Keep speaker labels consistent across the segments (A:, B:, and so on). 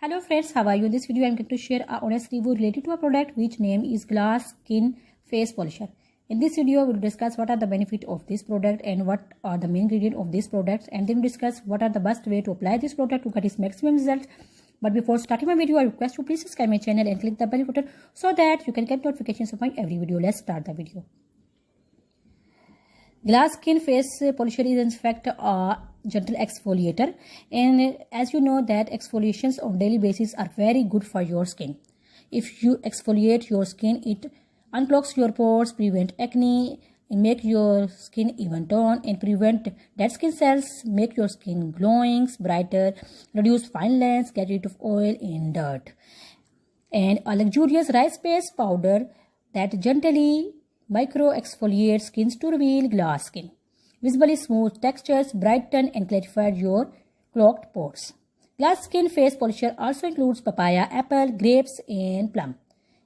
A: Hello friends, how are you? In this video I am going to share a honest review related to a product which name is Glass Skin Face Polisher. In this video we will discuss what are the benefits of this product and what are the main ingredients of this product, and then discuss what are the best way to apply this product to get its maximum results. But before starting my video, I request you please subscribe my channel and click the bell button so that you can get notifications of my every video. Let's start the video. Glass Skin Face Polisher is in fact a gentle exfoliator, and as you know that exfoliations on daily basis are very good for your skin. If you exfoliate your skin, it unclogs your pores, prevent acne, and make your skin even tone, and prevent dead skin cells, make your skin glowing, brighter, reduce fine lines, get rid of oil and dirt. And a luxurious rice-based powder that gently micro exfoliates skins to reveal glass skin. Visibly smooth textures, brighten and clarify your clogged pores. Glass Skin Face Polisher also includes papaya, apple, grapes and plum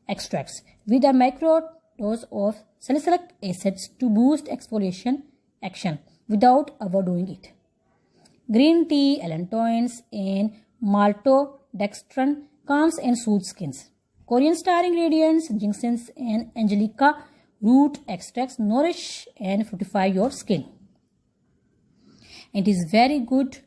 A: extracts with a micro dose of salicylic acids to boost exfoliation action without overdoing it. Green tea, allantoins and maltodextrin calms and soothes skins. Korean star ingredients, ginseng and angelica root extracts nourish and fortify your skin. It is very good.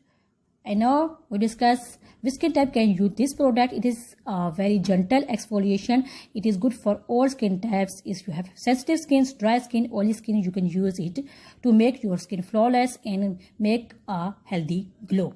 A: And now we discuss which skin type can use this product. It is a very gentle exfoliation. It is good for all skin types. If you have sensitive skin, dry skin, oily skin, you can use it to make your skin flawless and make a healthy glow.